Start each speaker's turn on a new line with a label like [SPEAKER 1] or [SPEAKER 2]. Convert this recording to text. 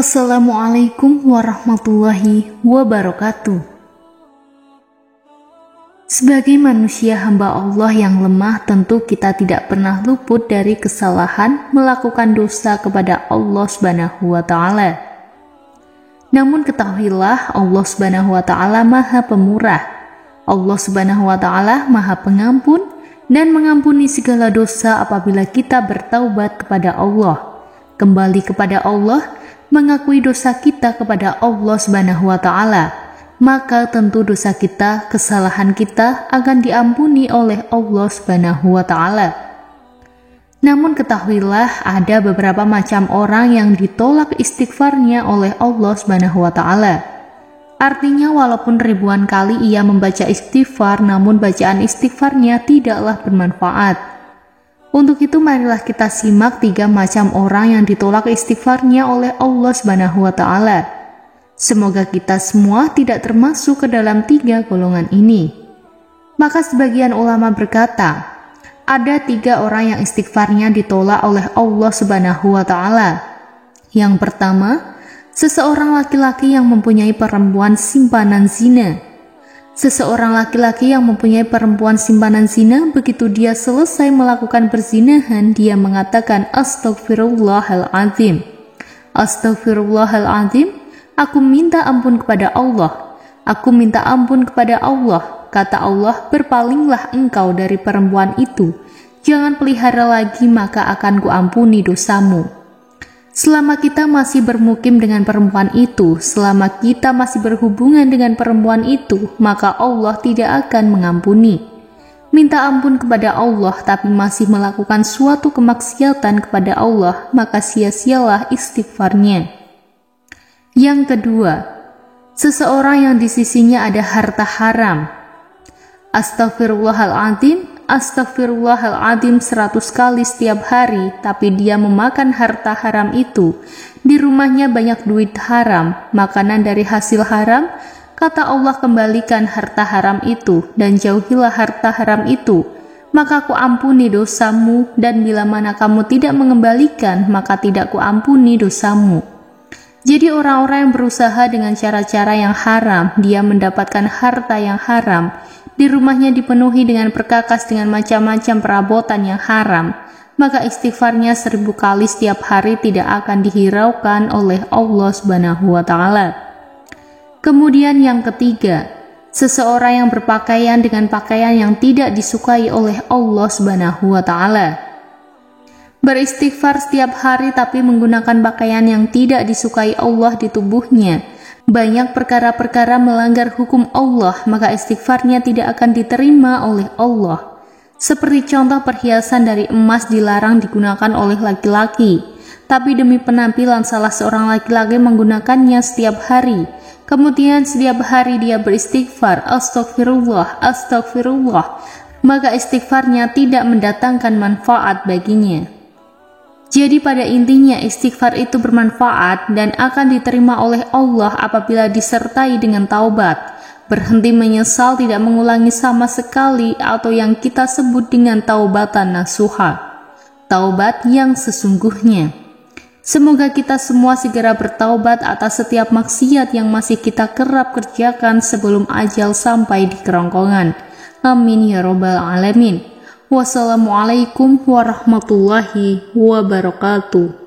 [SPEAKER 1] Assalamualaikum warahmatullahi wabarakatuh. Sebagai manusia hamba Allah yang lemah, tentu kita tidak pernah luput dari kesalahan melakukan dosa kepada Allah Subhanahu wa Ta'ala. Namun ketahuilah, Allah Subhanahu wa Ta'ala Maha Pemurah. Allah Subhanahu wa Ta'ala Maha Pengampun dan mengampuni segala dosa apabila kita bertaubat kepada Allah, kembali kepada Allah, mengakui dosa kita kepada Allah Subhanahu wa Ta'ala, maka tentu dosa kita, kesalahan kita akan diampuni oleh Allah Subhanahu wa Ta'ala. Namun ketahuilah, ada beberapa macam orang yang ditolak istighfarnya oleh Allah Subhanahu wa Ta'ala. Artinya walaupun ribuan kali ia membaca istighfar, namun bacaan istighfarnya tidaklah bermanfaat. Untuk itu marilah kita simak 3 macam orang yang ditolak istighfarnya oleh Allah Subhanahu wa Ta'ala. Semoga kita semua tidak termasuk ke dalam 3 golongan ini. Maka sebagian ulama berkata, ada 3 orang yang istighfarnya ditolak oleh Allah Subhanahu wa Ta'ala. Yang pertama, seseorang laki-laki yang mempunyai perempuan simpanan zina. Seseorang laki-laki yang mempunyai perempuan simpanan zina, begitu dia selesai melakukan perzinahan, dia mengatakan Astaghfirullahaladzim. Astaghfirullahaladzim, aku minta ampun kepada Allah. Aku minta ampun kepada Allah. Kata Allah, berpalinglah engkau dari perempuan itu. Jangan pelihara lagi, maka akan kuampuni dosamu. Selama kita masih bermukim dengan perempuan itu, selama kita masih berhubungan dengan perempuan itu, maka Allah tidak akan mengampuni. Minta ampun kepada Allah tapi masih melakukan suatu kemaksiatan kepada Allah, maka sia-sialah istighfarnya. Yang kedua, seseorang yang di sisinya ada harta haram. Astaghfirullahaladzim, Astaghfirullahaladzim 100 kali setiap hari, tapi dia memakan harta haram itu. Di rumahnya banyak duit haram, makanan dari hasil haram. Kata Allah, kembalikan harta haram itu dan jauhilah harta haram itu, maka aku ampuni dosamu, dan bila mana kamu tidak mengembalikan, maka tidak kuampuni dosamu. Jadi orang-orang yang berusaha dengan cara-cara yang haram, dia mendapatkan harta yang haram. Di rumahnya dipenuhi dengan perkakas dengan macam-macam perabotan yang haram, maka istighfarnya 1000 kali setiap hari tidak akan dihiraukan oleh Allah Subhanahu wa Ta'ala. Kemudian yang ketiga, seseorang yang berpakaian dengan pakaian yang tidak disukai oleh Allah Subhanahu wa Ta'ala. Beristighfar setiap hari tapi menggunakan pakaian yang tidak disukai Allah di tubuhnya, banyak perkara-perkara melanggar hukum Allah, maka istighfarnya tidak akan diterima oleh Allah. Seperti contoh, perhiasan dari emas dilarang digunakan oleh laki-laki, tapi demi penampilan salah seorang laki-laki menggunakannya setiap hari. Kemudian setiap hari dia beristighfar, Astaghfirullah, Astaghfirullah, maka istighfarnya tidak mendatangkan manfaat baginya. Jadi pada intinya istighfar itu bermanfaat dan akan diterima oleh Allah apabila disertai dengan taubat, berhenti menyesal, tidak mengulangi sama sekali, atau yang kita sebut dengan taubatan nasuha, taubat yang sesungguhnya. Semoga kita semua segera bertaubat atas setiap maksiat yang masih kita kerap kerjakan sebelum ajal sampai di kerongkongan. Amin ya robbal alamin. Wassalamualaikum warahmatullahi wabarakatuh.